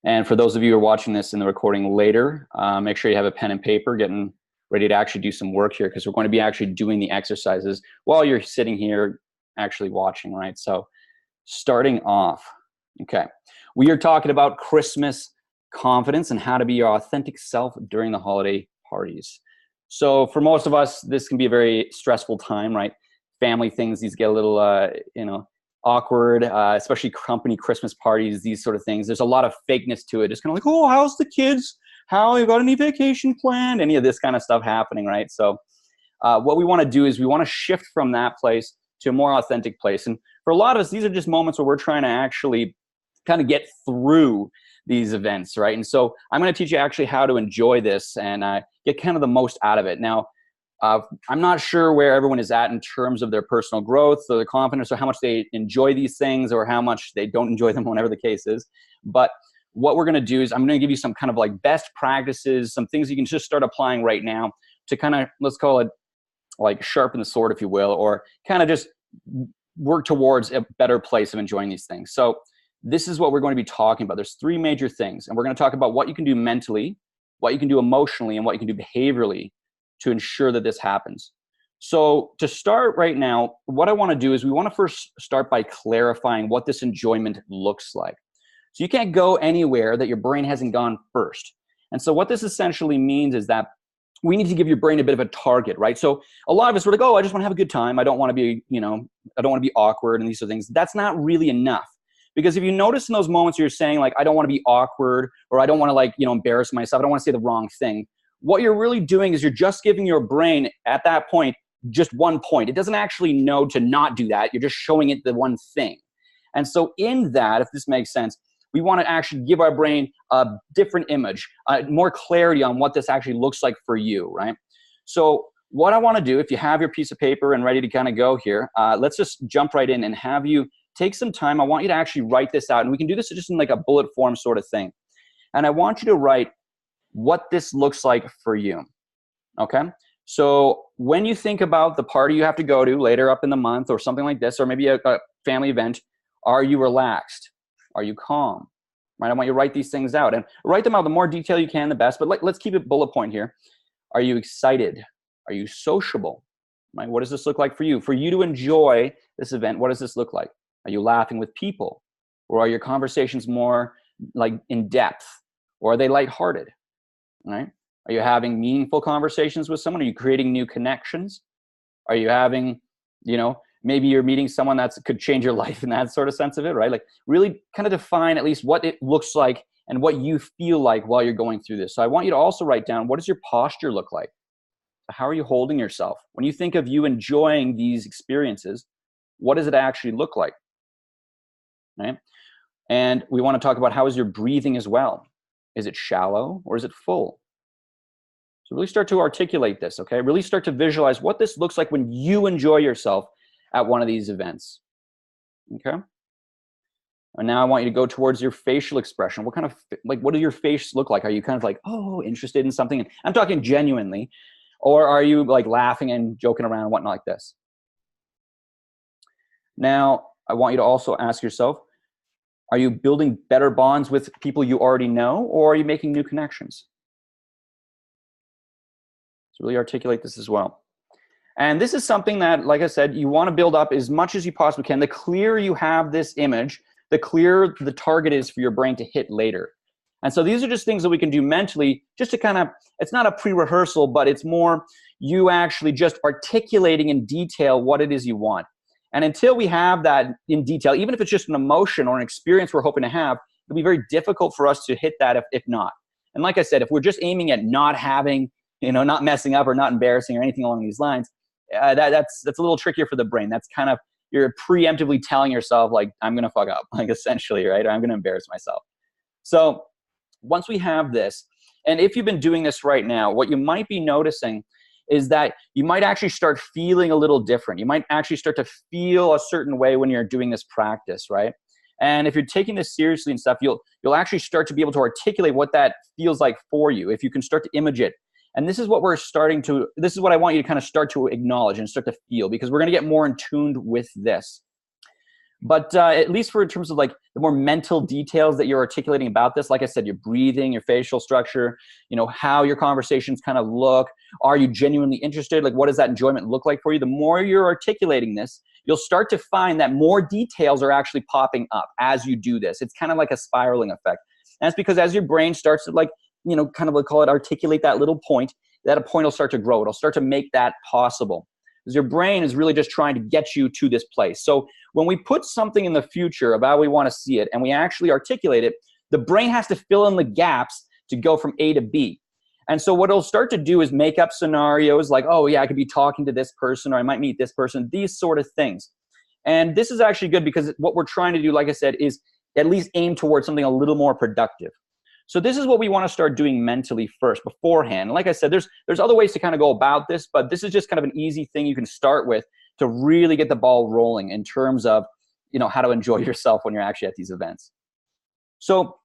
And for those of you who are watching this in the recording later, make sure you have a pen and paper, getting ready to actually do some work here, because we're going to be actually doing the exercises while you're sitting here actually watching, right? So starting off, okay, we are talking about Christmas confidence and how to be your authentic self during the holiday parties. So for most of us, this can be a very stressful time, right? Family things, these get a little, awkward, especially company Christmas parties, these sort of things. There's a lot of fakeness to it. It's kind of like, oh, how's the kids? How, you got any vacation planned? Any of this kind of stuff happening, right? So what we want to do is we want to shift from that place to a more authentic place. And for a lot of us, these are just moments where we're trying to actually kind of get through these events, right? And so I'm going to teach you actually how to enjoy this and get kind of the most out of it. Now, I'm not sure where everyone is at in terms of their personal growth or their confidence, or how much they enjoy these things or how much they don't enjoy them, whatever the case is. But what we're going to do is I'm going to give you some kind of like best practices, some things you can just start applying right now to kind of, let's call it like sharpen the sword, if you will, or kind of just work towards a better place of enjoying these things. So this is what we're going to be talking about. There's three major things, and we're going to talk about what you can do mentally, what you can do emotionally, and what you can do behaviorally to ensure that this happens. So to start right now, what I want to do is we want to first start by clarifying what this enjoyment looks like. So you can't go anywhere that your brain hasn't gone first. And so what this essentially means is that we need to give your brain a bit of a target, right? So a lot of us are like, oh, I just want to have a good time. I don't want to be, I don't want to be awkward and these sort of things. That's not really enough. Because if you notice in those moments you're saying like, I don't want to be awkward, or I don't want to embarrass myself. I don't want to say the wrong thing. What you're really doing is you're just giving your brain at that point just one point. It doesn't actually know to not do that. You're just showing it the one thing. And so in that, if this makes sense, we want to actually give our brain a different image, more clarity on what this actually looks like for you, right? So what I want to do, if you have your piece of paper and ready to kind of go here, let's just jump right in and have you take some time. I want you to actually write this out, and we can do this just in like a bullet form sort of thing. And I want you to write what this looks like for you, okay? So when you think about the party you have to go to later up in the month or something like this, or maybe a family event, are you relaxed? Are you calm? Right? I want you to write these things out, and write them out the more detail you can, the best, but let's keep it bullet point here. Are you excited? Are you sociable? Right? What does this look like for you? For you to enjoy this event, what does this look like? Are you laughing with people? Or are your conversations more like in depth? Or are they lighthearted? Right? Are you having meaningful conversations with someone? Are you creating new connections? Are you having, maybe you're meeting someone that could change your life in that sort of sense of it, right? Like really kind of define at least what it looks like and what you feel like while you're going through this. So I want you to also write down, what does your posture look like? How are you holding yourself? When you think of you enjoying these experiences, what does it actually look like? Right? And we want to talk about, how is your breathing as well? Is it shallow or is it full? So really start to articulate this, okay? Really start to visualize what this looks like when you enjoy yourself at one of these events, okay? And now I want you to go towards your facial expression. What kind of, what does your face look like? Are you kind of like, oh, interested in something? And I'm talking genuinely. Or are you like laughing and joking around and whatnot like this? Now, I want you to also ask yourself, are you building better bonds with people you already know, or are you making new connections? So really articulate this as well. And this is something that, like I said, you want to build up as much as you possibly can. The clearer you have this image, the clearer the target is for your brain to hit later. And so these are just things that we can do mentally just to kind of, it's not a pre-rehearsal, but it's more you actually just articulating in detail what it is you want. And until we have that in detail, even if it's just an emotion or an experience we're hoping to have, it'll be very difficult for us to hit that if not. And like I said, if we're just aiming at not having, not messing up or not embarrassing or anything along these lines, that's a little trickier for the brain. That's kind of, you're preemptively telling yourself, like, I'm going to fuck up, like essentially, right? Or I'm going to embarrass myself. So once we have this, and if you've been doing this right now, what you might be noticing is that you might actually start feeling a little different. You might actually start to feel a certain way when you're doing this practice, right? And if you're taking this seriously and stuff, you'll actually start to be able to articulate what that feels like for you, if you can start to image it. And this is what this is what I want you to kind of start to acknowledge and start to feel, because we're going to get more in tuned with this. But at least for in terms of like the more mental details that you're articulating about this, like I said, your breathing, your facial structure, you know, how your conversations kind of look. Are you genuinely interested? Like, what does that enjoyment look like for you? The more you're articulating this, you'll start to find that more details are actually popping up as you do this. It's kind of like a spiraling effect. And that's because as your brain starts to like, you know, kind of like call it articulate that little point, that a point will start to grow. It'll start to make that possible. Because your brain is really just trying to get you to this place. So when we put something in the future about how we want to see it and we actually articulate it, the brain has to fill in the gaps to go from A to B. And so what it'll start to do is make up scenarios like, oh yeah, I could be talking to this person or I might meet this person, these sort of things. And this is actually good because what we're trying to do, like I said, is at least aim towards something a little more productive. So this is what we want to start doing mentally first beforehand. Like I said, there's other ways to kind of go about this, but this is just kind of an easy thing you can start with to really get the ball rolling in terms of, you know, how to enjoy yourself when you're actually at these events. So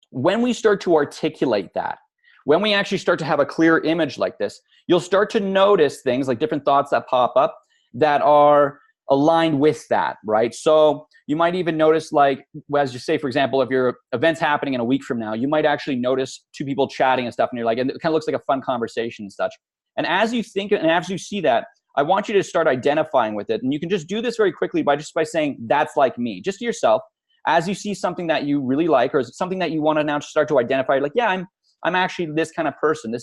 when we start to articulate that, when we actually start to have a clear image like this, you'll start to notice things like different thoughts that pop up that are aligned with that, right? So you might even notice, like, as you say, for example, if your event's happening in a week from now, you might actually notice two people chatting and stuff, and you're like, and it kind of looks like a fun conversation and such. And as you think and as you see that, I want you to start identifying with it. And you can just do this very quickly by saying, that's like me, just to yourself. As you see something that you really like, or something that you want to now start to identify, like, yeah, I'm actually this kind of person.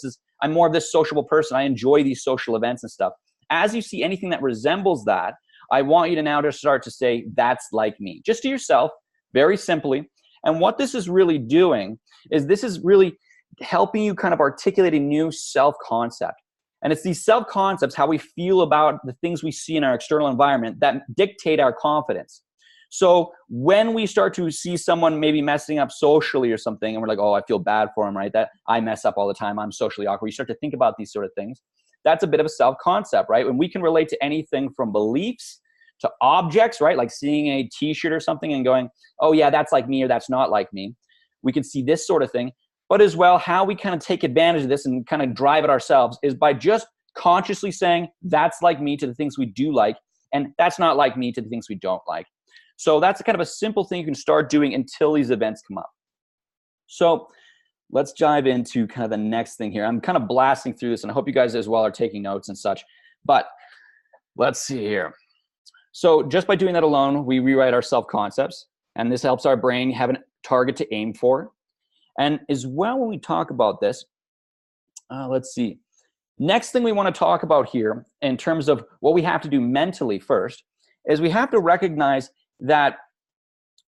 I'm more of this sociable person. I enjoy these social events and stuff. As you see anything that resembles that, I want you to now just start to say, that's like me, just to yourself, very simply. And what this is really doing is this is really helping you kind of articulate a new self-concept. And it's these self-concepts, how we feel about the things we see in our external environment, that dictate our confidence. So when we start to see someone maybe messing up socially or something, and we're like, oh, I feel bad for him, right? That I mess up all the time, I'm socially awkward. You start to think about these sort of things. That's a bit of a self-concept, right? And we can relate to anything from beliefs to objects, right? Like seeing a t-shirt or something and going, oh yeah, that's like me or that's not like me. We can see this sort of thing. But as well, how we kind of take advantage of this and kind of drive it ourselves is by just consciously saying, that's like me to the things we do like, and that's not like me to the things we don't like. So that's kind of a simple thing you can start doing until these events come up. So let's dive into kind of the next thing here. I'm kind of blasting through this, and I hope you guys as well are taking notes and such. But let's see here. So just by doing that alone, we rewrite our self-concepts, and this helps our brain have a target to aim for. And as well, when we talk about this, let's see. Next thing we want to talk about here in terms of what we have to do mentally first is we have to recognize that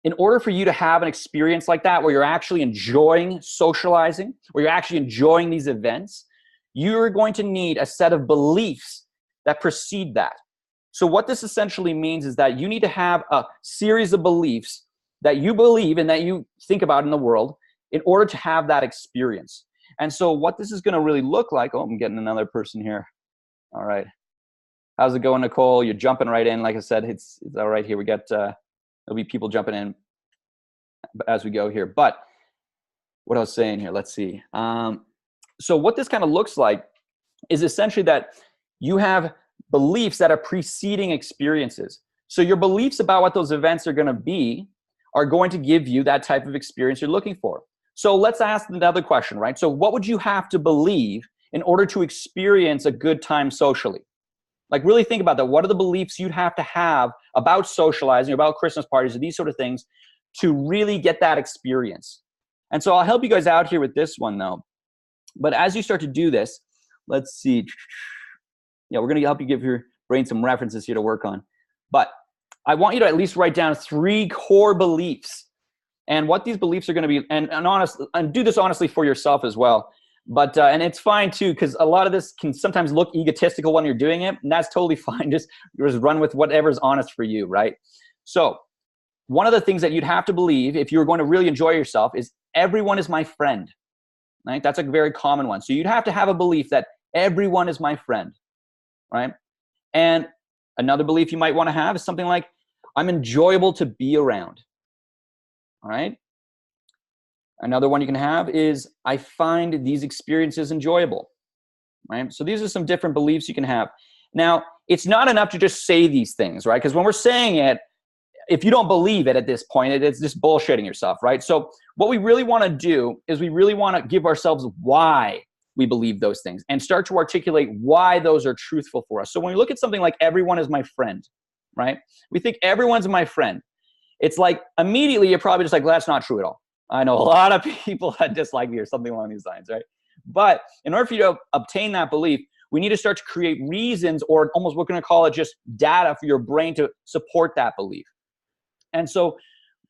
in order for you to have an experience like that, where you're actually enjoying socializing, where you're actually enjoying these events, you're going to need a set of beliefs that precede that. So what this essentially means is that you need to have a series of beliefs that you believe and that you think about in the world in order to have that experience. And so what this is going to really look like, oh, I'm getting another person here. All right. How's it going, Nicole? You're jumping right in. Like I said, it's all right here. We got, there'll be people jumping in as we go here. But what I was saying here, let's see. So what this kind of looks like is essentially that you have beliefs that are preceding experiences. So your beliefs about what those events are going to be are going to give you that type of experience you're looking for. So let's ask another question, right? So what would you have to believe in order to experience a good time socially? Like really think about that. What are the beliefs you'd have to have about socializing, about Christmas parties, or these sort of things to really get that experience? And so I'll help you guys out here with this one though. But as you start to do this, let's see. Yeah, we're going to help you give your brain some references here to work on. But I want you to at least write down 3 core beliefs and what these beliefs are going to be, and do this honestly for yourself as well. But and it's fine too, because a lot of this can sometimes look egotistical when you're doing it, and that's totally fine. Just run with whatever's honest for you, right? So one of the things that you'd have to believe if you're going to really enjoy yourself is everyone is my friend, right? That's a very common one. So you'd have to have a belief that everyone is my friend, right? And another belief you might want to have is something like, I'm enjoyable to be around, all right? Another one you can have is, I find these experiences enjoyable, right? So these are some different beliefs you can have. Now, it's not enough to just say these things, right? Because when we're saying it, if you don't believe it at this point, it's just bullshitting yourself, right? So what we really want to do is we really want to give ourselves why we believe those things and start to articulate why those are truthful for us. So when we look at something like everyone is my friend, right? We think everyone's my friend. It's like immediately you're probably just like, well, that's not true at all. I know a lot of people that dislike me or something along these lines, right? But in order for you to obtain that belief, we need to start to create reasons, or almost we're going to call it just data for your brain to support that belief. And so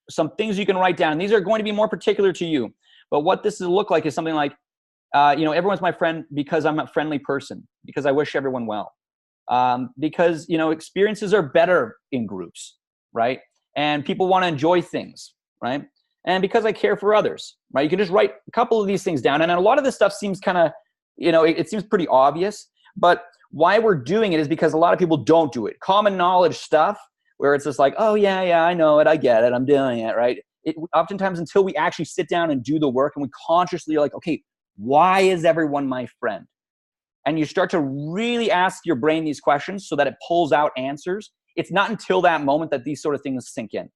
some things you can write down, and these are going to be more particular to you, but what this will look like is something like, everyone's my friend because I'm a friendly person, because I wish everyone well, because, experiences are better in groups, right? And people want to enjoy things, right? And because I care for others, right? You can just write a couple of these things down. And a lot of this stuff seems kind of, it seems pretty obvious, but why we're doing it is because a lot of people don't do it. Common knowledge stuff where it's just like, oh yeah, I know it, I get it, I'm doing it, right? Oftentimes until we actually sit down and do the work and we consciously are like, okay, why is everyone my friend? And you start to really ask your brain these questions so that it pulls out answers. It's not until that moment that these sort of things sink in.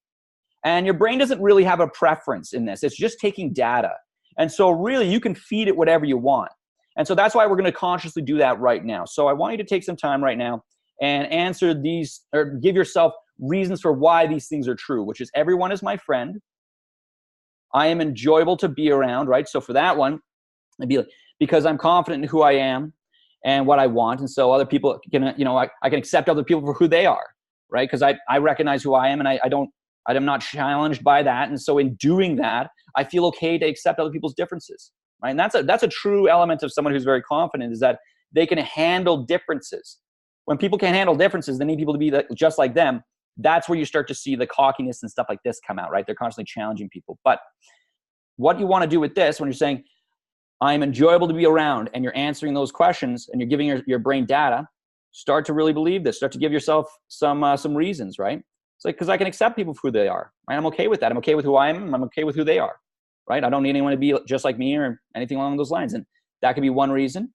And your brain doesn't really have a preference in this. It's just taking data. And so really you can feed it whatever you want. And so that's why we're going to consciously do that right now. So I want you to take some time right now and answer these, or give yourself reasons for why these things are true, which is everyone is my friend. I am enjoyable to be around, right? So for that one, it'd be like, because I'm confident in who I am and what I want. And so other people can, I can accept other people for who they are, right? Because I recognize who I am, and I'm not challenged by that. And so in doing that, I feel okay to accept other people's differences, right? And that's a true element of someone who's very confident, is that they can handle differences. When people can handle differences, they need people to be just like them. That's where you start to see the cockiness and stuff like this come out, right? They're constantly challenging people. But what you want to do with this, when you're saying, I'm enjoyable to be around, and you're answering those questions and you're giving your brain data, start to really believe this. Start to give yourself some reasons, right? It's like, because I can accept people for who they are, right? I'm okay with that. I'm okay with who I am. I'm okay with who they are, right? I don't need anyone to be just like me or anything along those lines. And that could be one reason.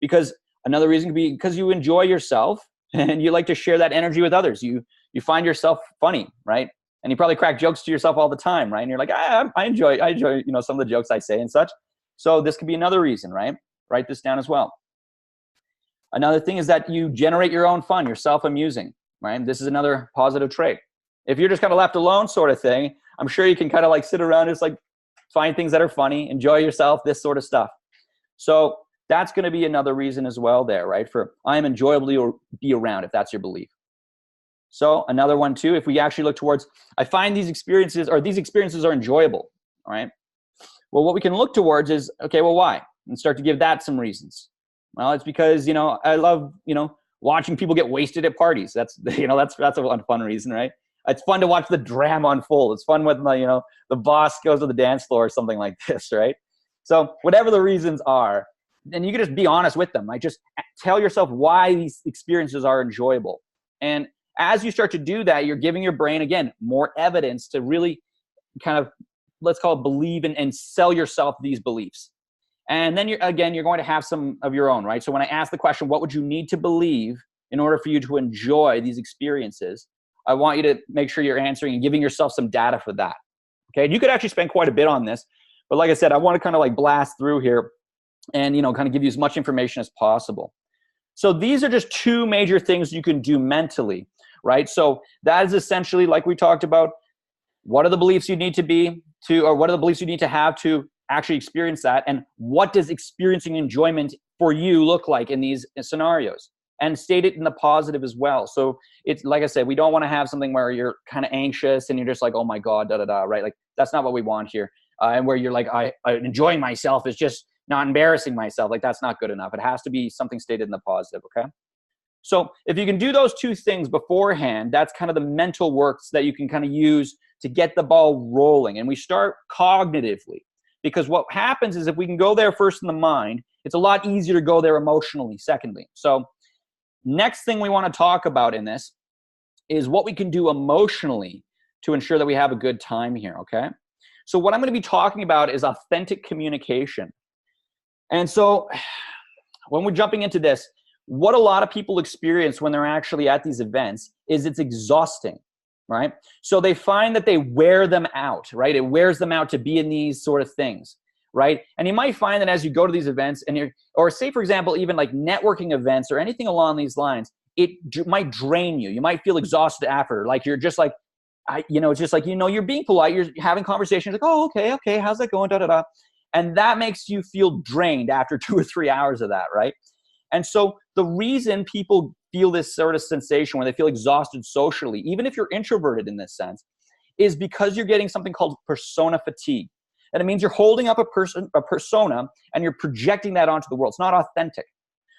Because another reason could be because you enjoy yourself and you like to share that energy with others. You find yourself funny, right? And you probably crack jokes to yourself all the time, right? And you're like, I enjoy some of the jokes I say and such. So this could be another reason, right? Write this down as well. Another thing is that you generate your own fun. You're self-amusing, right? This is another positive trait. If you're just kind of left alone sort of thing, I'm sure you can kind of like sit around and just like find things that are funny, enjoy yourself, this sort of stuff. So that's going to be another reason as well there, right? For I'm enjoyable to be around, if that's your belief. So another one too, if we actually look towards, I find these experiences are enjoyable, all right? Well, what we can look towards is, okay, well, why? And start to give that some reasons. Well, it's because, I love, watching people get wasted at parties. That's a fun reason, right? It's fun to watch the drama unfold. It's fun when the boss goes to the dance floor or something like this, right? So whatever the reasons are, then you can just be honest with them. Like, just tell yourself why these experiences are enjoyable. And as you start to do that, you're giving your brain, again, more evidence to really kind of, let's call it, believe and sell yourself these beliefs. And then you're going to have some of your own, right? So when I ask the question, what would you need to believe in order for you to enjoy these experiences? I want you to make sure you're answering and giving yourself some data for that. Okay. And you could actually spend quite a bit on this, but like I said, I want to kind of like blast through here and, kind of give you as much information as possible. So these are just two major things you can do mentally, right? So that is essentially, like we talked about, what are the beliefs you need or what are the beliefs you need to have to actually experience that? And what does experiencing enjoyment for you look like in these scenarios? And state it in the positive as well. So it's, like I said, we don't want to have something where you're kind of anxious and you're just like, oh my God, right? Like, that's not what we want here. And where you're like, I enjoying myself is just not embarrassing myself. Like, that's not good enough. It has to be something stated in the positive, okay? So if you can do those two things beforehand, that's kind of the mental works that you can kind of use to get the ball rolling. And we start cognitively, because what happens is if we can go there first in the mind, it's a lot easier to go there emotionally secondly. So next thing we want to talk about in this is what we can do emotionally to ensure that we have a good time here, okay? So what I'm going to be talking about is authentic communication. And so when we're jumping into this, what a lot of people experience when they're actually at these events is it's exhausting. right? So they find that they wear them out, right? It wears them out to be in these sort of things, right? And you might find that as you go to these events and or say, for example, even like networking events or anything along these lines, it might drain you. You might feel exhausted after, like you're just like, it's just like, you're being polite, you're having conversations like, oh, okay, how's that going, da, da, da. And that makes you feel drained after 2 or 3 hours of that, right? And so the reason people feel this sort of sensation when they feel exhausted socially, even if you're introverted in this sense, is because you're getting something called persona fatigue. And it means you're holding up a persona, and you're projecting that onto the world. It's not authentic.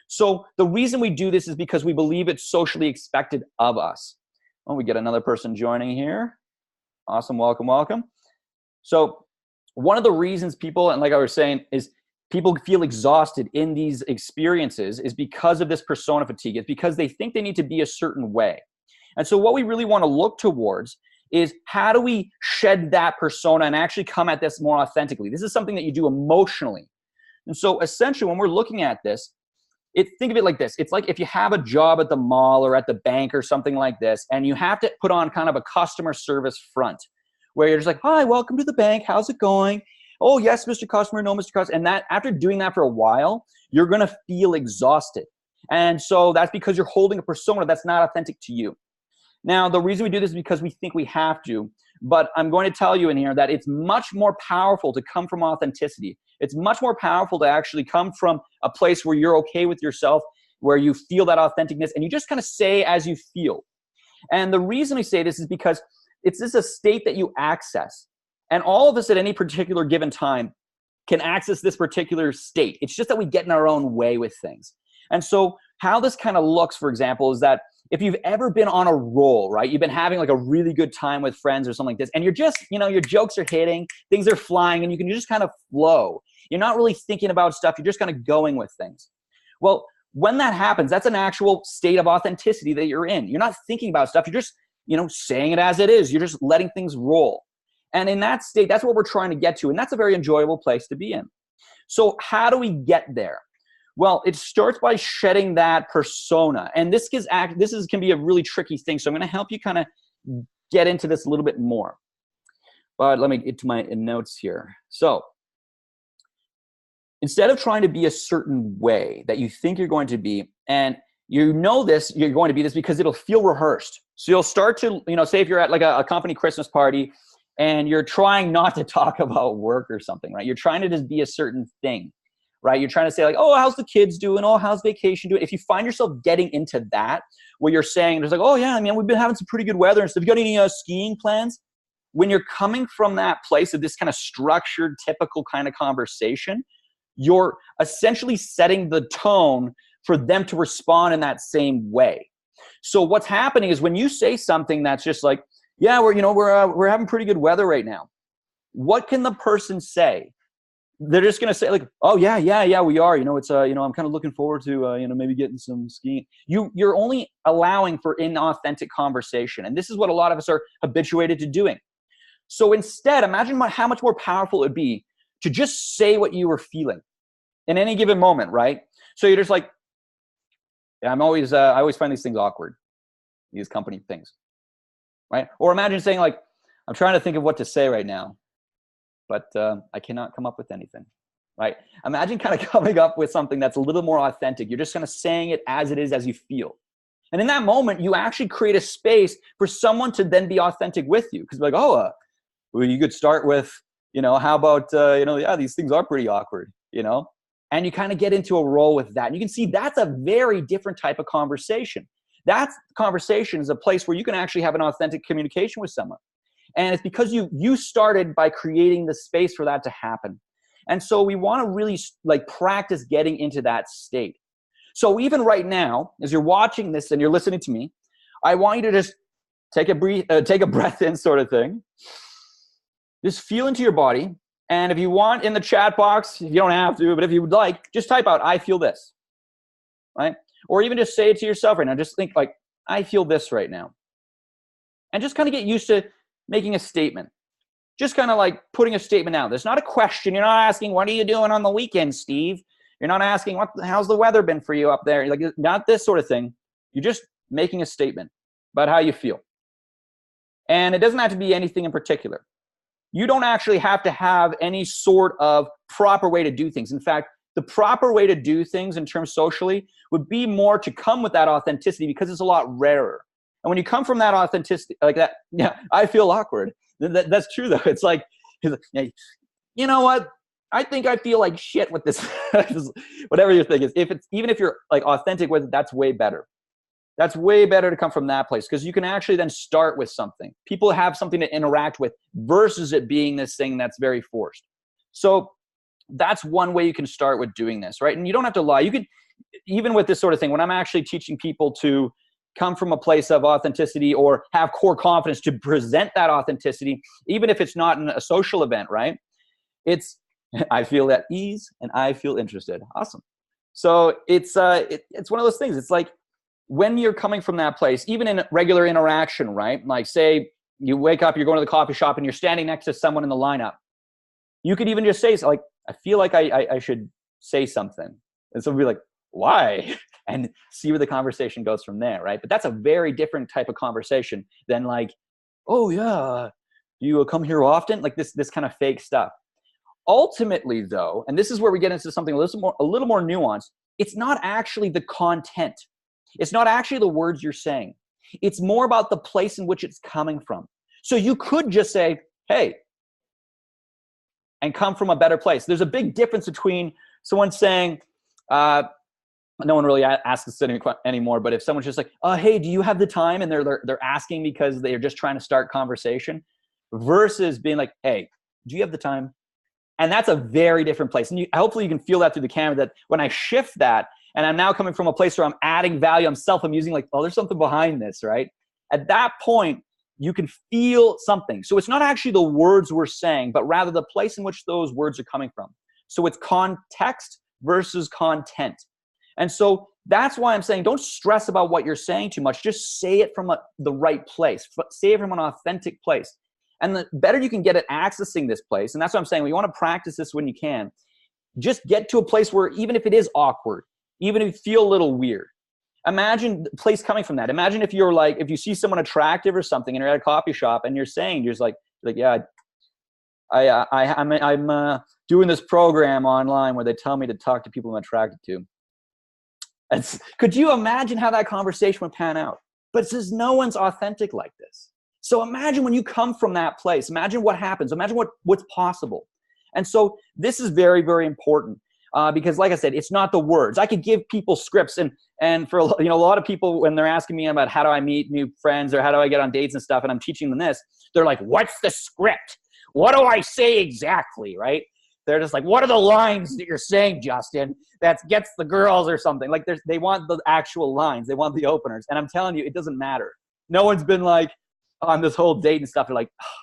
So the reason we do this is because we believe it's socially expected of us. Oh, we get another person joining here. Awesome, welcome. So one of the reasons people, and like I was saying, is people feel exhausted in these experiences is because of this persona fatigue. It's because they think they need to be a certain way. And so what we really want to look towards is how do we shed that persona and actually come at this more authentically? This is something that you do emotionally. And so essentially when we're looking at this, think of it like this. It's like if you have a job at the mall or at the bank or something like this, and you have to put on kind of a customer service front where you're just like, hi, welcome to the bank. How's it going? Oh, yes, Mr. Customer. No, Mr. Customer. And that after doing that for a while, you're going to feel exhausted. And so that's because you're holding a persona that's not authentic to you. Now, the reason we do this is because we think we have to. But I'm going to tell you in here that it's much more powerful to come from authenticity. It's much more powerful to actually come from a place where you're okay with yourself, where you feel that authenticness, and you just kind of say as you feel. And the reason we say this is because it's just a state that you access. And all of us at any particular given time can access this particular state. It's just that we get in our own way with things. And so how this kind of looks, for example, is that if you've ever been on a roll, right? You've been having like a really good time with friends or something like this, and you're just, your jokes are hitting, things are flying, and you can just kind of flow. You're not really thinking about stuff. You're just kind of going with things. Well, when that happens, that's an actual state of authenticity that you're in. You're not thinking about stuff. You're just, saying it as it is. You're just letting things roll. And in that state, that's what we're trying to get to. And that's a very enjoyable place to be in. So how do we get there? Well, it starts by shedding that persona. And this can be a really tricky thing. So I'm going to help you kind of get into this a little bit more. But let me get to my notes here. So instead of trying to be a certain way that you think you're going to be, and you're going to be this because it'll feel rehearsed. So you'll start to, say if you're at like a company Christmas party and you're trying not to talk about work or something, right? You're trying to just be a certain thing, right? You're trying to say like, oh, how's the kids doing? Oh, how's vacation doing? If you find yourself getting into that, where you're saying, there's like, oh yeah, we've been having some pretty good weather and stuff. You got any skiing plans? When you're coming from that place of this kind of structured, typical kind of conversation, you're essentially setting the tone for them to respond in that same way. So what's happening is when you say something that's just like, yeah, we're having pretty good weather right now. What can the person say? They're just going to say like, oh yeah, we are. It's I'm kind of looking forward to maybe getting some skiing. You're only allowing for inauthentic conversation, and this is what a lot of us are habituated to doing. So instead, imagine how much more powerful it would be to just say what you were feeling in any given moment, right? So you're just like, I always find these things awkward, these company things, right? Or imagine saying like, I'm trying to think of what to say right now, but I cannot come up with anything, right? Imagine kind of coming up with something that's a little more authentic. You're just kind of saying it as it is, as you feel. And in that moment, you actually create a space for someone to then be authentic with you. Because like, oh, well, you could start with, how about, yeah, these things are pretty awkward, and you kind of get into a role with that. And you can see that's a very different type of conversation. That conversation is a place where you can actually have an authentic communication with someone. And it's because you started by creating the space for that to happen. And so we want to really like practice getting into that state. So even right now, as you're watching this and you're listening to me, I want you to just take a breath in, sort of thing. Just feel into your body. And if you want in the chat box, you don't have to, but if you would like, just type out, I feel this, right? Or even just say it to yourself right now. Just think like, I feel this right now. And just kind of get used to making a statement. Just kind of like putting a statement out. There's not a question. You're not asking, what are you doing on the weekend, Steve? You're not asking, how's the weather been for you up there? Like, not this sort of thing. You're just making a statement about how you feel. And it doesn't have to be anything in particular. You don't actually have to have any sort of proper way to do things. In fact, the proper way to do things in terms socially would be more to come with that authenticity, because it's a lot rarer. And when you come from that authenticity like that, yeah, I feel awkward. That's true though. It's like, you know what? I think I feel like shit with this, whatever your thing is. Even if you're like authentic with it, that's way better. That's way better to come from that place, because you can actually then start with something. People have something to interact with versus it being this thing that's very forced. So that's one way you can start with doing this, right? And you don't have to lie. You could, even with this sort of thing, when I'm actually teaching people to come from a place of authenticity or have core confidence to present that authenticity, even if it's not in a social event, right? It's, I feel at ease and I feel interested. Awesome. So it's one of those things. It's like, when you're coming from that place, even in regular interaction, right? Like say you wake up, you're going to the coffee shop and you're standing next to someone in the lineup. You could even just say, like, I feel like I should say something. And someone will be like, why? And see where the conversation goes from there, right? But that's a very different type of conversation than like, oh yeah, you come here often? Like this kind of fake stuff. Ultimately though, and this is where we get into something a little more nuanced, it's not actually the content. It's not actually the words you're saying. It's more about the place in which it's coming from. So you could just say, hey, and come from a better place. There's a big difference between someone saying, no one really asks this anymore, but if someone's just like, hey, do you have the time? And they're asking because they're just trying to start conversation, versus being like, hey, do you have the time? And that's a very different place. And hopefully you can feel that through the camera, that when I shift that, and I'm now coming from a place where I'm adding value, I'm self-amusing, like, oh, there's something behind this, right? At that point, you can feel something. So it's not actually the words we're saying, but rather the place in which those words are coming from. So it's context versus content. And so that's why I'm saying don't stress about what you're saying too much. Just say it from the right place. Say it from an authentic place. And the better you can get at accessing this place, and that's what I'm saying, we want to practice this when you can, just get to a place where even if it is awkward, even if you feel a little weird, imagine the place coming from that. Imagine if you're like, if you see someone attractive or something and you're at a coffee shop and you're just like, yeah, I'm doing this program online where they tell me to talk to people I'm attracted to. Could you imagine how that conversation would pan out? But it says no one's authentic like this. So imagine when you come from that place, imagine what happens, imagine what's possible. And so this is very, very important. Because like I said, it's not the words. I could give people scripts, and for a lot of people, when they're asking me about how do I meet new friends or how do I get on dates and stuff, and I'm teaching them this, they're like, what's the script? What do I say exactly, right? They're just like, what are the lines that you're saying, Justin, that gets the girls or something? Like they want the actual lines. They want the openers. And I'm telling you, it doesn't matter. No one's been like on this whole date and stuff. They're like, oh,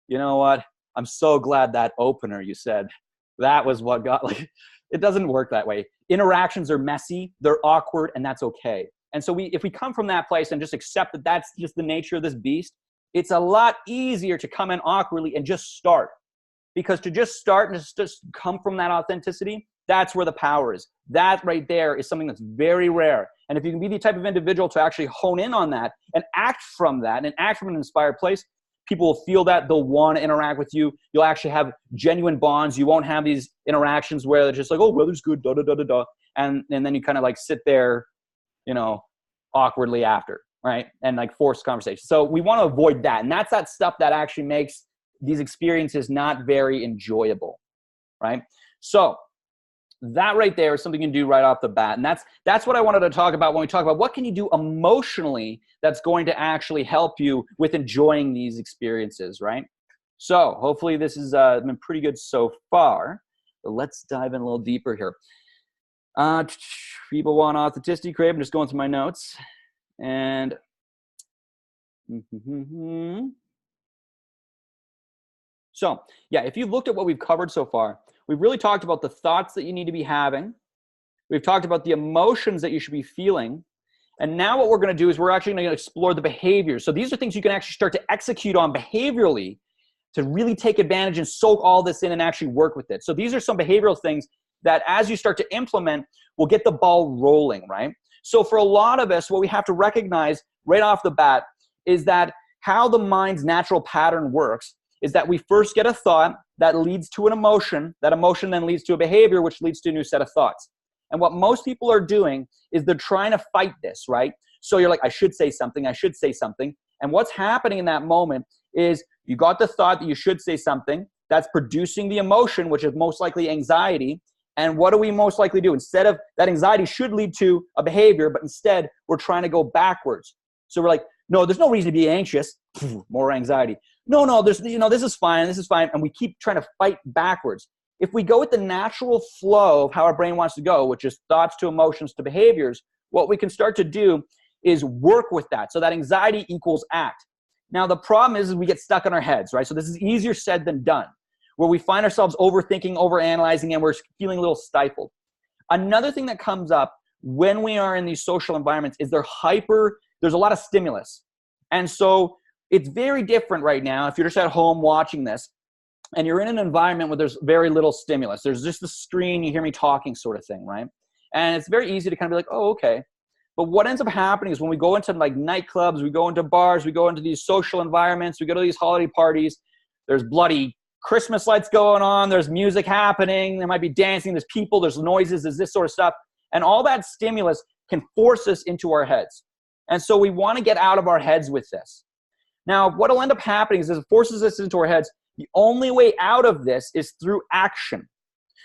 you know what? I'm so glad that opener you said, that was what got like... It doesn't work that way. Interactions are messy, they're awkward, and that's okay. And so if we come from that place and just accept that that's just the nature of this beast, it's a lot easier to come in awkwardly and just start. Because to just start and just come from that authenticity, that's where the power is. That right there is something that's very rare. And if you can be the type of individual to actually hone in on that and act from that and act from an inspired place, people will feel that. They'll want to interact with you. You'll actually have genuine bonds. You won't have these interactions where they're just like, oh, weather's good, da da da da da. And then you kind of like sit there, awkwardly after, right? And like forced conversation. So we want to avoid that. And that's that stuff that actually makes these experiences not very enjoyable, right? So that right there is something you can do right off the bat. And that's what I wanted to talk about when we talk about what can you do emotionally that's going to actually help you with enjoying these experiences, right? So hopefully this has been pretty good so far. But let's dive in a little deeper here. People want authenticity, Crave. I'm just going through my notes. And so, yeah, if you've looked at what we've covered so far, we've really talked about the thoughts that you need to be having. We've talked about the emotions that you should be feeling. And now what we're going to do is we're actually going to explore the behaviors. So these are things you can actually start to execute on behaviorally to really take advantage and soak all this in and actually work with it. So these are some behavioral things that as you start to implement will get the ball rolling, right? So for a lot of us, what we have to recognize right off the bat is that how the mind's natural pattern works is that we first get a thought that leads to an emotion. That emotion then leads to a behavior, which leads to a new set of thoughts. And what most people are doing is they're trying to fight this, right? So you're like, I should say something, I should say something. And what's happening in that moment is you got the thought that you should say something. That's producing the emotion, which is most likely anxiety. And what do we most likely do? Instead of that, anxiety should lead to a behavior, but instead we're trying to go backwards. So we're like, no, there's no reason to be anxious. More anxiety. No, there's, this is fine. This is fine. And we keep trying to fight backwards. If we go with the natural flow of how our brain wants to go, which is thoughts to emotions to behaviors, what we can start to do is work with that. So that anxiety equals act. Now, the problem is we get stuck in our heads, right? So this is easier said than done, where we find ourselves overthinking, overanalyzing, and we're feeling a little stifled. Another thing that comes up when we are in these social environments is there's a lot of stimulus. And so it's very different right now if you're just at home watching this and you're in an environment where there's very little stimulus. There's just the screen, you hear me talking sort of thing, right? And it's very easy to kind of be like, oh, okay. But what ends up happening is when we go into like nightclubs, we go into bars, we go into these social environments, we go to these holiday parties, there's bloody Christmas lights going on, there's music happening, there might be dancing, there's people, there's noises, there's this sort of stuff. And all that stimulus can force us into our heads. And so we want to get out of our heads with this. Now, what will end up happening is it forces us into our heads. The only way out of this is through action.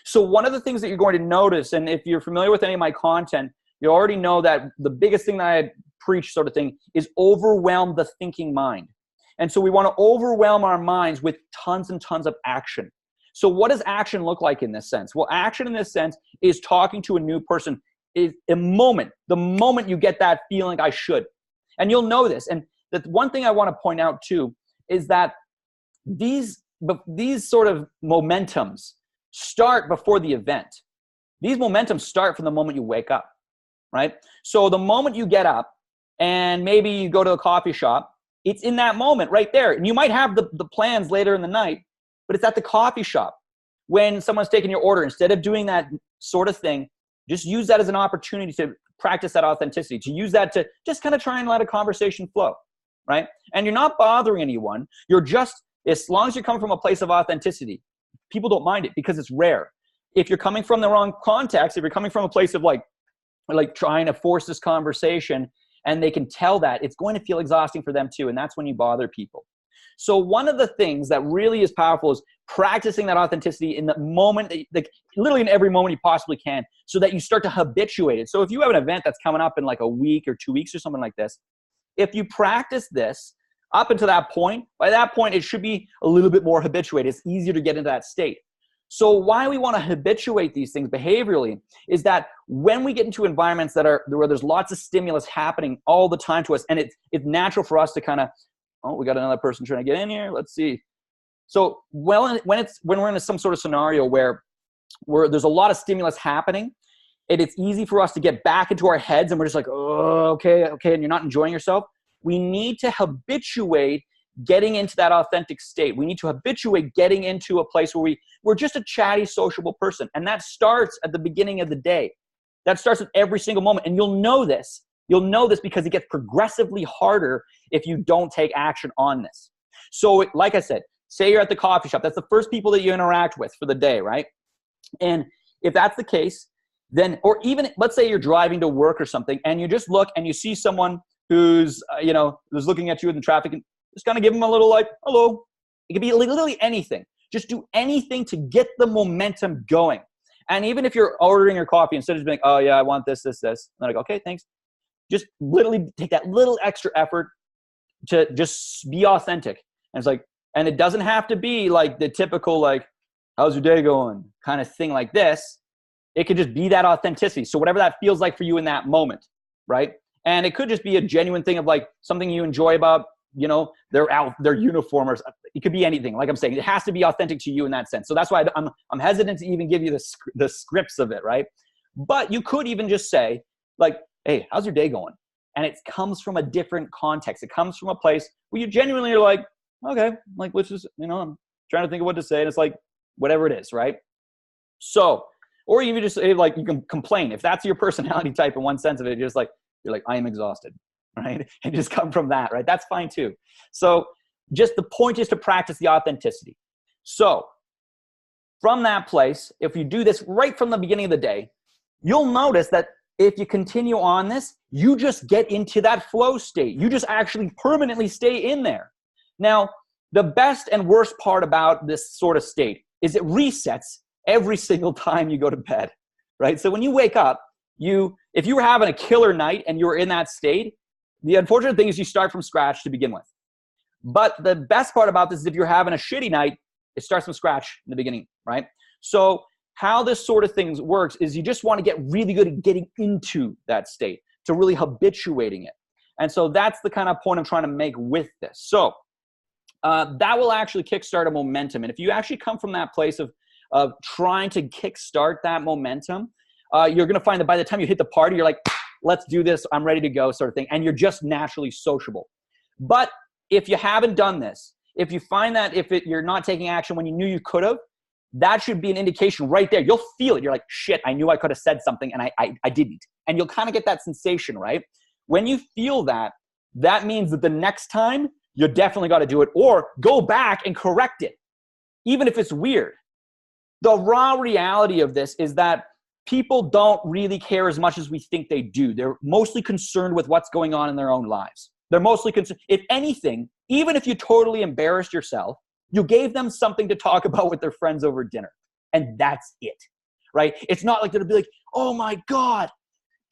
So one of the things that you're going to notice, and if you're familiar with any of my content, you already know that the biggest thing that I preach sort of thing is overwhelm the thinking mind. And so we want to overwhelm our minds with tons and tons of action. So what does action look like in this sense? Well, action in this sense is talking to a new person. Is the moment you get that feeling, I should. And you'll know this. And the one thing I want to point out too is that these sort of momentums start before the event. These momentums start from the moment you wake up, right? So the moment you get up and maybe you go to a coffee shop, it's in that moment right there. And you might have the plans later in the night, but it's at the coffee shop when someone's taking your order. Instead of doing that sort of thing, just use that as an opportunity to practice that authenticity, to use that to just kind of try and let a conversation flow, right? And you're not bothering anyone. You're just, as long as you're coming from a place of authenticity, people don't mind it because it's rare. If you're coming from the wrong context, if you're coming from a place of like trying to force this conversation and they can tell that, it's going to feel exhausting for them too. And that's when you bother people. So one of the things that really is powerful is practicing that authenticity in the moment, like literally in every moment you possibly can, so that you start to habituate it. So if you have an event that's coming up in like a week or 2 weeks or something like this, if you practice this up until that point, by that point it should be a little bit more habituated. It's easier to get into that state. So why we want to habituate these things behaviorally is that when we get into environments where there's lots of stimulus happening all the time to us, and it's natural for us to kind of, oh, we got another person trying to get in here. Let's see. So when we're in some sort of scenario where there's a lot of stimulus happening, and it's easy for us to get back into our heads and we're just like, oh, okay, and you're not enjoying yourself. We need to habituate getting into that authentic state. We need to habituate getting into a place where we're just a chatty, sociable person. And that starts at the beginning of the day. That starts at every single moment. And you'll know this. You'll know this because it gets progressively harder if you don't take action on this. So like I said, say you're at the coffee shop. That's the first people that you interact with for the day, right? And if that's the case, then, or even let's say you're driving to work or something and you just look and you see someone who's looking at you in the traffic, and just kind of give them a little like, hello. It could be literally anything. Just do anything to get the momentum going. And even if you're ordering your coffee, instead of just being, oh yeah, I want this. And they're like, okay, thanks. Just literally take that little extra effort to just be authentic. And it's like, and it doesn't have to be like the typical, like, how's your day going kind of thing like this. It could just be that authenticity. So whatever that feels like for you in that moment, right? And it could just be a genuine thing of like something you enjoy about, their uniform, or it could be anything. Like I'm saying, it has to be authentic to you in that sense. So that's why I'm hesitant to even give you the scripts of it, right? But you could even just say like, hey, how's your day going? And it comes from a different context. It comes from a place where you genuinely are like, okay, like, which is, I'm trying to think of what to say. And it's like, whatever it is, right? So, or even just say like, you can complain. If that's your personality type in one sense of it, you're like, I am exhausted. right? And just come from that, right? That's fine too. So just the point is to practice the authenticity. So from that place, if you do this right from the beginning of the day, you'll notice that if you continue on this, you just get into that flow state. You just actually permanently stay in there. Now, the best and worst part about this sort of state is it resets every single time you go to bed, right? So when you wake up, if you were having a killer night and you were in that state, the unfortunate thing is you start from scratch to begin with. But the best part about this is if you're having a shitty night, it starts from scratch in the beginning, right? So how this sort of thing works is you just want to get really good at getting into that state, to really habituating it. And so that's the kind of point I'm trying to make with this. So that will actually kickstart a momentum. And if you actually come from that place of trying to kickstart that momentum, you're going to find that by the time you hit the party, you're like, let's do this, I'm ready to go, sort of thing. And you're just naturally sociable. But if you haven't done this, if you find that you're not taking action when you knew you could have, that should be an indication right there. You'll feel it. You're like, shit, I knew I could have said something and I didn't. And you'll kind of get that sensation, right? When you feel that, that means that the next time you definitely got to do it, or go back and correct it, even if it's weird. The raw reality of this is that people don't really care as much as we think they do. They're mostly concerned with what's going on in their own lives. They're mostly concerned. If anything, even if you totally embarrassed yourself, you gave them something to talk about with their friends over dinner. And that's it, right? It's not like they'll be like, oh my God,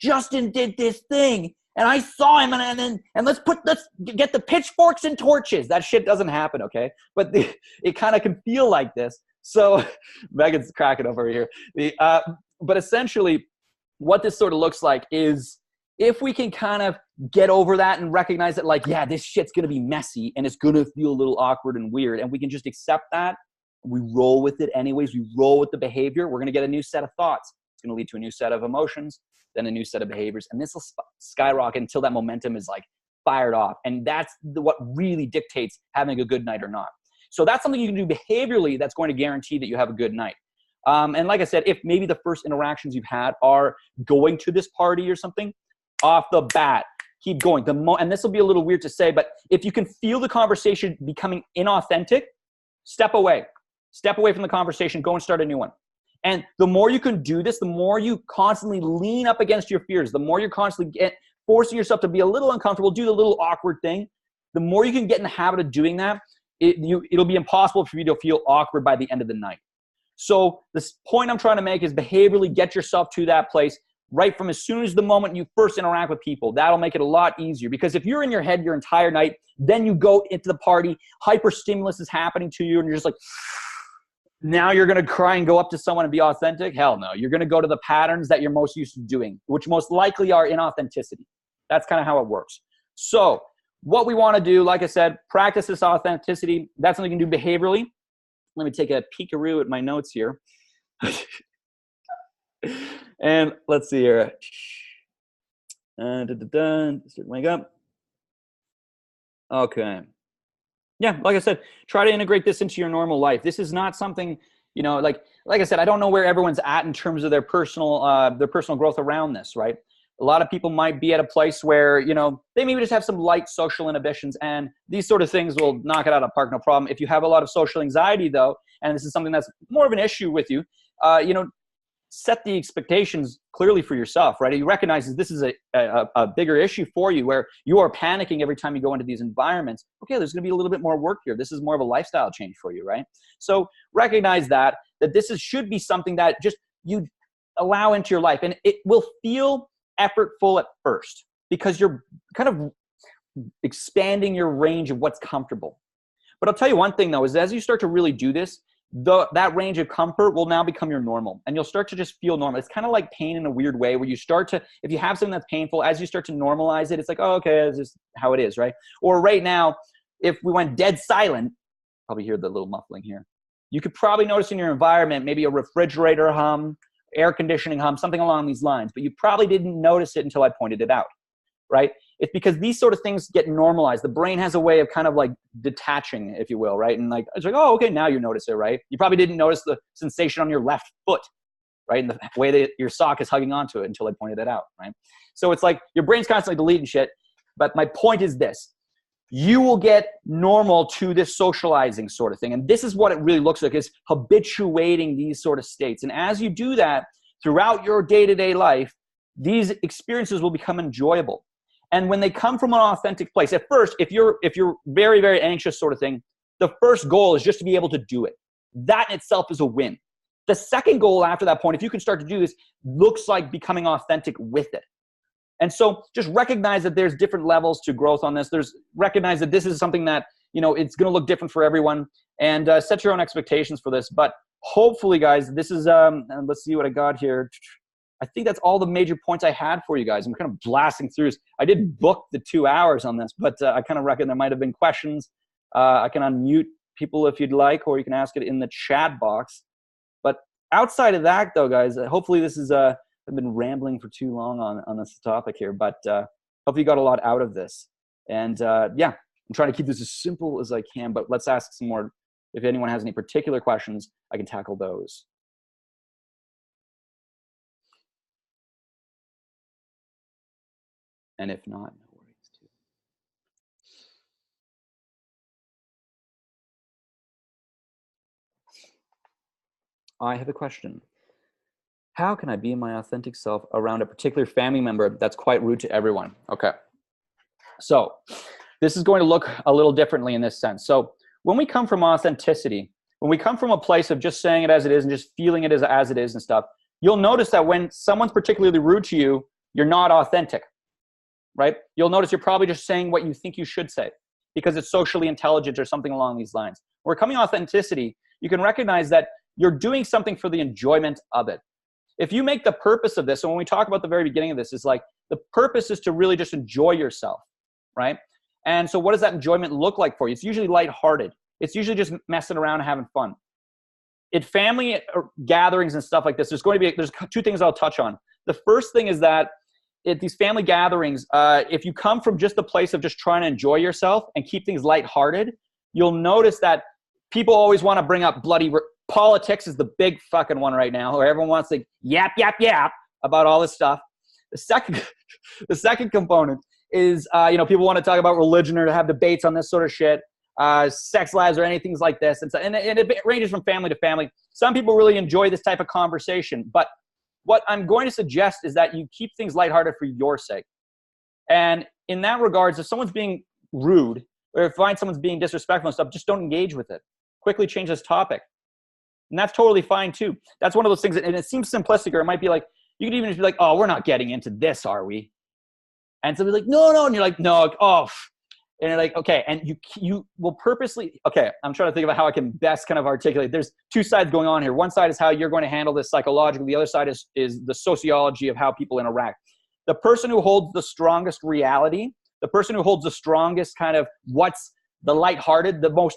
Justin did this thing and I saw him and let's get the pitchforks and torches. That shit doesn't happen, okay? But it kind of can feel like this. So Megan's cracking up over here. But essentially what this sort of looks like is if we can kind of get over that and recognize that, like, yeah, this shit's going to be messy and it's going to feel a little awkward and weird. And we can just accept that. We roll with it anyways. We roll with the behavior. We're going to get a new set of thoughts. It's going to lead to a new set of emotions, then a new set of behaviors. And this will skyrocket until that momentum is like fired off. And that's what really dictates having a good night or not. So that's something you can do behaviorally that's going to guarantee that you have a good night. And like I said, if maybe the first interactions you've had are going to this party or something, off the bat, keep going. And this will be a little weird to say, but if you can feel the conversation becoming inauthentic, step away. Step away from the conversation. Go and start a new one. And the more you can do this, the more you constantly lean up against your fears, the more you're constantly forcing yourself to be a little uncomfortable, do the little awkward thing, the more you can get in the habit of doing that, it'll be impossible for you to feel awkward by the end of the night. So this point I'm trying to make is behaviorally get yourself to that place right from as soon as the moment you first interact with people. That'll make it a lot easier, because if you're in your head your entire night, then you go into the party, hyper stimulus is happening to you and you're just like, now you're going to cry and go up to someone and be authentic? Hell no. You're going to go to the patterns that you're most used to doing, which most likely are inauthenticity. That's kind of how it works. So what we want to do, like I said, practice this authenticity. That's something you can do behaviorally. Let me take a peekaroo at my notes here. And let's see here. Start to wake up. Okay. Yeah, like I said, try to integrate this into your normal life. This is not something, like I said, I don't know where everyone's at in terms of their personal growth around this, right? A lot of people might be at a place where, they maybe just have some light social inhibitions, and these sort of things will knock it out of the park, no problem. If you have a lot of social anxiety though, and this is something that's more of an issue with you, set the expectations clearly for yourself, right? You recognize that this is a bigger issue for you, where you are panicking every time you go into these environments. Okay, there's going to be a little bit more work here. This is more of a lifestyle change for you, right? So recognize that this should be something that just you allow into your life, and it will feel effortful at first because you're kind of expanding your range of what's comfortable. But I'll tell you one thing though, is as you start to really do this, that range of comfort will now become your normal, and you'll start to just feel normal. It's kind of like pain in a weird way, where you start to, if you have something that's painful, as you start to normalize it, it's like, oh, okay, this is how it is, right? Or right now, if we went dead silent, probably hear the little muffling here. You could probably notice in your environment, maybe a refrigerator hum, air conditioning hum, something along these lines, but you probably didn't notice it until I pointed it out, right? It's because these sort of things get normalized. The brain has a way of kind of like detaching, if you will, right? And like, it's like, oh, okay, now you notice it, right? You probably didn't notice the sensation on your left foot, right? And the way that your sock is hugging onto it until I pointed it out, right? So it's like your brain's constantly deleting shit. But my point is this. You will get normal to this socializing sort of thing. And this is what it really looks like, is habituating these sort of states. And as you do that throughout your day-to-day life, these experiences will become enjoyable. And when they come from an authentic place, at first, if you're very, very anxious sort of thing, the first goal is just to be able to do it. That in itself is a win. The second goal after that point, if you can start to do this, looks like becoming authentic with it. And so just recognize that there's different levels to growth on this. Recognize that this is something that, it's going to look different for everyone, and set your own expectations for this. But hopefully, guys, this is, let's see what I got here. I think that's all the major points I had for you guys. I'm kind of blasting through this. I did book the 2 hours on this, but I kind of reckon there might have been questions. I can unmute people if you'd like, or you can ask it in the chat box. But outside of that, though, guys, hopefully this is, I've been rambling for too long on this topic here, but hopefully you got a lot out of this. And yeah, I'm trying to keep this as simple as I can, but let's ask some more. If anyone has any particular questions, I can tackle those. And if not, no worries too. I have a question. How can I be my authentic self around a particular family member that's quite rude to everyone? Okay. So this is going to look a little differently in this sense. So when we come from authenticity, when we come from a place of just saying it as it is and just feeling it as it is and stuff, you'll notice that when someone's particularly rude to you, you're not authentic, right? You'll notice you're probably just saying what you think you should say because it's socially intelligent or something along these lines. When we're coming authenticity, you can recognize that you're doing something for the enjoyment of it. If you make the purpose of this, and when we talk about the very beginning of this, is like the purpose is to really just enjoy yourself, right? And so what does that enjoyment look like for you? It's usually lighthearted. It's usually just messing around and having fun. At family gatherings and stuff like this, there's 2 things I'll touch on. The first thing is that at these family gatherings, if you come from just the place of just trying to enjoy yourself and keep things lighthearted, you'll notice that people always want to bring up bloody politics is the big fucking one right now, where everyone wants to yap about all this stuff. The second component is, people want to talk about religion or to have debates on this sort of shit, sex lives or anything like this. And it ranges from family to family. Some people really enjoy this type of conversation, but what I'm going to suggest is that you keep things lighthearted for your sake. And in that regards, if someone's being rude or if you find someone's being disrespectful and stuff, just don't engage with it. Quickly change this topic. And that's totally fine too. That's one of those things, and it seems simplistic, or it might be like, you could even just be like, oh, we're not getting into this, are we? And somebody's like, no, and you're like, no, oh. And you're like, okay, and you will purposely, okay, I'm trying to think about how I can best kind of articulate. There's 2 sides going on here. One side is how you're going to handle this psychologically. The other side is the sociology of how people interact. The person who holds the strongest reality, the person who holds the strongest kind of what's the lighthearted, the most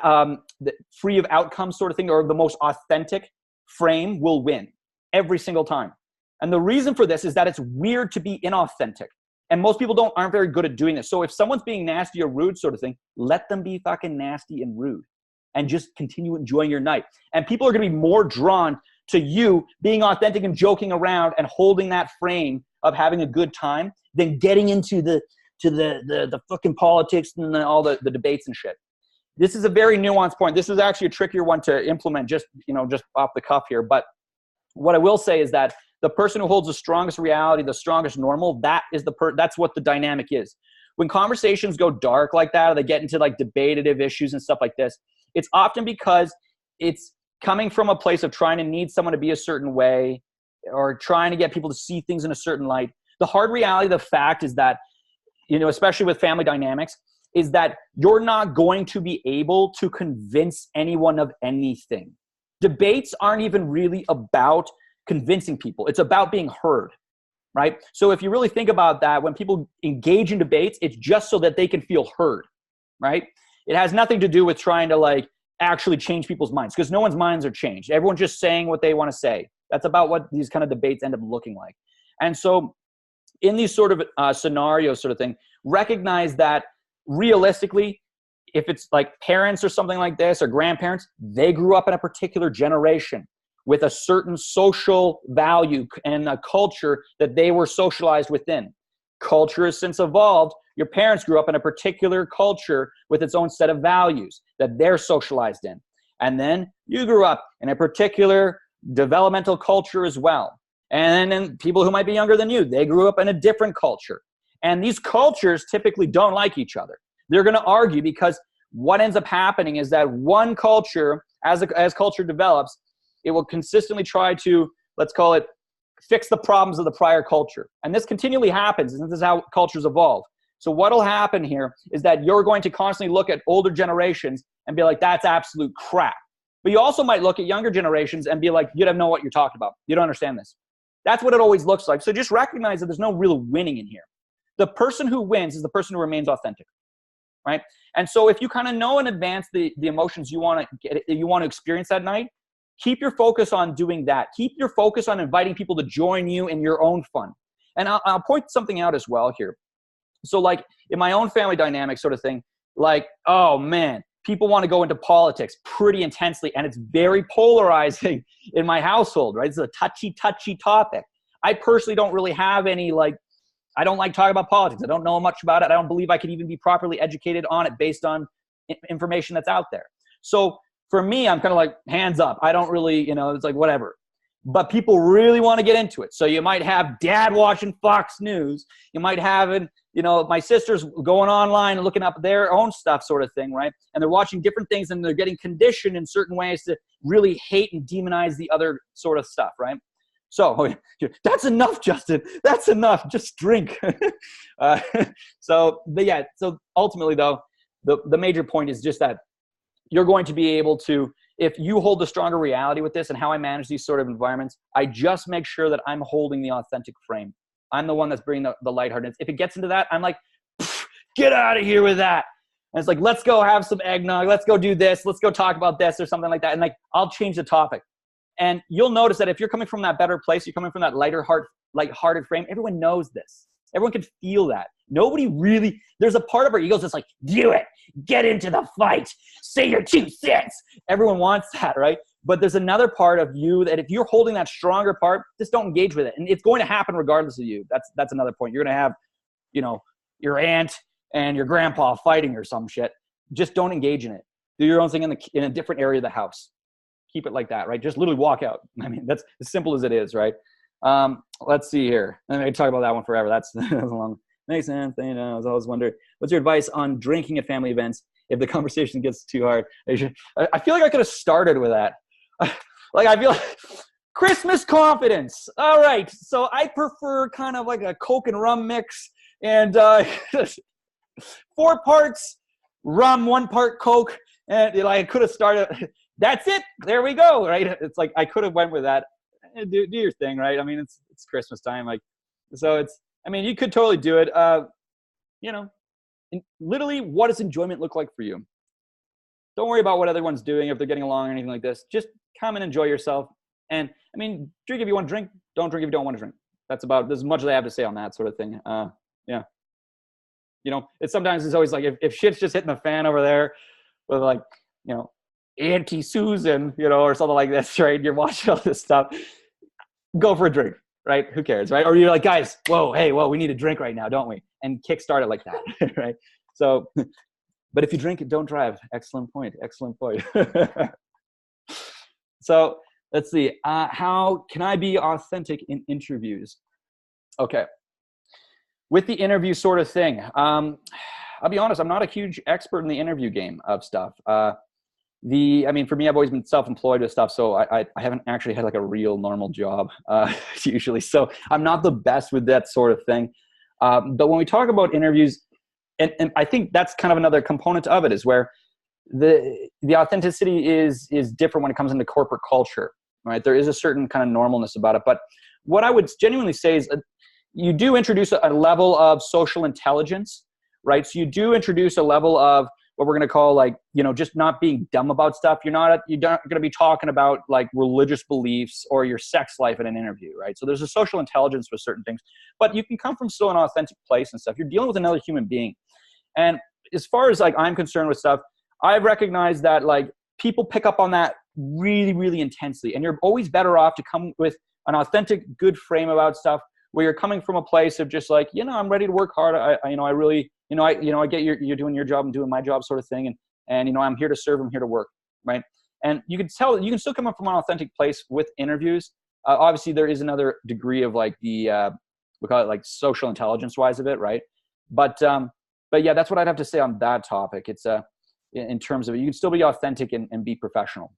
the free of outcome sort of thing, or the most authentic frame will win every single time. And the reason for this is that it's weird to be inauthentic. And most people aren't very good at doing this. So if someone's being nasty or rude sort of thing, let them be fucking nasty and rude and just continue enjoying your night. And people are going to be more drawn to you being authentic and joking around and holding that frame of having a good time than getting into the fucking politics and all the debates and shit. This is a very nuanced point. This is actually a trickier one to implement just off the cuff here. But what I will say is that the person who holds the strongest reality, the strongest normal, that's what the dynamic is. When conversations go dark like that, or they get into like debative issues and stuff like this, it's often because it's coming from a place of trying to need someone to be a certain way or trying to get people to see things in a certain light. The hard reality of the fact is that, especially with family dynamics, is that you're not going to be able to convince anyone of anything. Debates aren't even really about convincing people. It's about being heard, right? So if you really think about that, when people engage in debates, it's just so that they can feel heard, right? It has nothing to do with trying to like actually change people's minds, because no one's minds are changed. Everyone's just saying what they want to say. That's about what these kind of debates end up looking like. And so in these sort of scenarios sort of thing, recognize that realistically, if it's like parents or something like this or grandparents, they grew up in a particular generation with a certain social value and a culture that they were socialized within. Culture has since evolved Your parents grew up in a particular culture with its own set of values that they're socialized in. And then you grew up in a particular developmental culture as well. And then people who might be younger than you, they grew up in a different culture. And these cultures typically don't like each other. They're going to argue because what ends up happening is that one culture, as culture develops, it will consistently try to, let's call it, fix the problems of the prior culture. And this continually happens, and this is how cultures evolve. So what will happen here is that you're going to constantly look at older generations and be like, that's absolute crap. But you also might look at younger generations and be like, you don't know what you're talking about. You don't understand this. That's what it always looks like. So just recognize that there's no real winning in here. The person who wins is the person who remains authentic, right? And so if you kind of know in advance the emotions you want to experience that night, keep your focus on doing that. Keep your focus on inviting people to join you in your own fun. And I'll point something out as well here. So like in my own family dynamic sort of thing, like, oh man, people want to go into politics pretty intensely, and it's very polarizing in my household, right? It's a touchy topic. I personally don't really have any, I don't like talking about politics. I don't know much about it. I don't believe I could even be properly educated on it based on information that's out there. So for me, I'm kind of like hands up. I don't really, it's like whatever. But people really want to get into it. So you might have dad watching Fox News. You might have, my sisters going online and looking up their own stuff sort of thing, right? And they're watching different things, and they're getting conditioned in certain ways to really hate and demonize the other sort of stuff, right? So that's enough, Justin. That's enough. Just drink. So ultimately, though, the major point is just that you're going to be able to, if you hold the stronger reality with this and how I manage these sort of environments, I just make sure that I'm holding the authentic frame. I'm the one that's bringing the lightheartedness. If it gets into that, I'm like, get out of here with that. And it's like, let's go have some eggnog. Let's go do this. Let's go talk about this or something like that. And I'll change the topic. And you'll notice that if you're coming from that better place, you're coming from that lighthearted frame, everyone knows this. Everyone can feel that. Nobody really, there's a part of our egos that's like, do it, get into the fight, say your 2 cents. Everyone wants that, right? But there's another part of you that if you're holding that stronger part, just don't engage with it. And it's going to happen regardless of you. That's another point. You're going to have, your aunt and your grandpa fighting or some shit. Just don't engage in it. Do your own thing in a different area of the house. Keep it like that, right? Just literally walk out. I mean, that's as simple as it is, right? Let's see here. I can talk about that one forever. That's long. Makes sense. I was always wondered, what's your advice on drinking at family events if the conversation gets too hard? I feel like I could have started with that. I feel like Christmas confidence. All right. So I prefer kind of like a Coke and rum mix, and 4 parts rum, 1 part Coke. And I could have started. That's it. There we go. Right. It's like I could have went with that. Do your thing, right? I mean, it's Christmas time. You could totally do it. Literally, what does enjoyment look like for you? Don't worry about what everyone's doing, if they're getting along or anything like this. Just come and enjoy yourself. And drink if you want to drink. Don't drink if you don't want to drink. That's about as much as I have to say on that sort of thing. Yeah. It's always like if shit's just hitting the fan over there with Auntie Susan, or something like this, right? You're watching all this stuff. Go for a drink, right? Who cares, right? Or you're like, guys, we need a drink right now, don't we? And kickstart it like that, right? So, but if you drink it, don't drive. Excellent point. So let's see. How can I be authentic in interviews? Okay. With the interview sort of thing, I'll be honest, I'm not a huge expert in the interview game of stuff. For me, I've always been self-employed with stuff, so I haven't actually had like a real normal job usually. So I'm not the best with that sort of thing. But when we talk about interviews, and I think that's kind of another component of it, is where the authenticity is different when it comes into corporate culture, right? There is a certain kind of normalness about it. But what I would genuinely say is you do introduce a level of social intelligence, right? So you do introduce a level of what we're going to call just not being dumb about stuff. You're not going to be talking about like religious beliefs or your sex life in an interview, right? So there's a social intelligence with certain things, but you can come from still an authentic place and stuff. You're dealing with another human being. And as far as I'm concerned with stuff, I've recognized that people pick up on that really, really intensely. And you're always better off to come with an authentic, good frame about stuff where you're coming from a place of just like, I'm ready to work hard. I really, I get you're doing your job and doing my job sort of thing. And I'm here to serve, I'm here to work. Right. And you can tell, you can still come up from an authentic place with interviews. Obviously there is another degree of like we call it like social intelligence wise of it. Right. But yeah, that's what I'd have to say on that topic. It's in terms of it, you can still be authentic and be professional.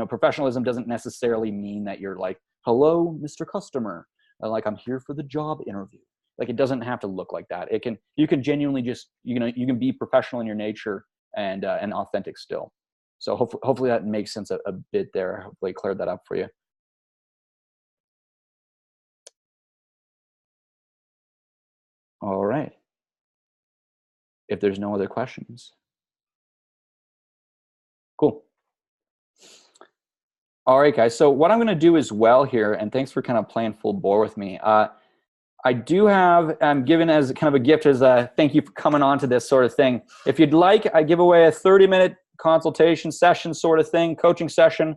Professionalism doesn't necessarily mean that you're like, hello, Mr. Customer, like I'm here for the job interview. Like it doesn't have to look like that. You can genuinely just, you can be professional in your nature and authentic still. So hopefully that makes sense a bit there. Hopefully I cleared that up for you. All right. If there's no other questions. Cool. All right, guys. So what I'm going to do as well here, and thanks for kind of playing full bore with me. I do have, I'm given as kind of a gift as a thank you for coming on to this sort of thing. If you'd like, I give away a 30-minute consultation session sort of thing, coaching session.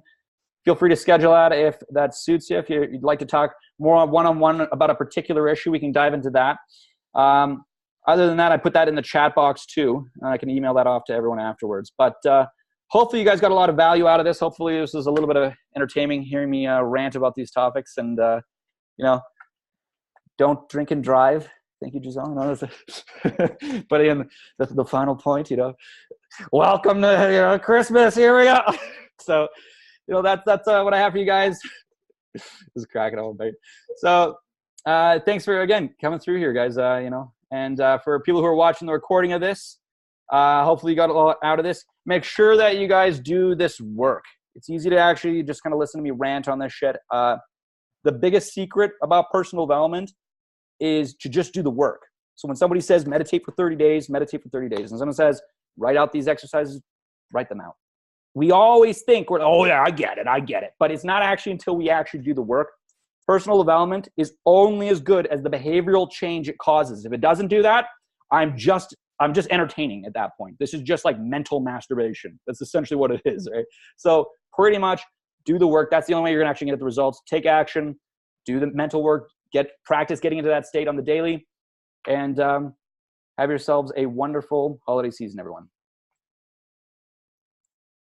Feel free to schedule that if that suits you. If you'd like to talk more one-on-one about a particular issue, we can dive into that. Other than that, I put that in the chat box too. I can email that off to everyone afterwards. But hopefully you guys got a lot of value out of this. Hopefully this was a little bit of entertaining hearing me rant about these topics. And, don't drink and drive. Thank you, Giselle. But in the final point, welcome to Christmas. Here we go. So, that's what I have for you guys. Just cracking up, mate. So, thanks for again coming through here, guys. And for people who are watching the recording of this, hopefully you got a lot out of this. Make sure that you guys do this work. It's easy to actually just kind of listen to me rant on this shit. The biggest secret about personal development is to just do the work. So when somebody says meditate for 30 days, meditate for 30 days. And someone says, write out these exercises, write them out. We always think oh yeah, I get it. But it's not actually until we actually do the work. Personal development is only as good as the behavioral change it causes. If it doesn't do that, I'm just entertaining at that point. This is just like mental masturbation. That's essentially what it is, right? So pretty much do the work. That's the only way you're gonna actually get the results. Take action, do the mental work, practice getting into that state on the daily, and have yourselves a wonderful holiday season, everyone.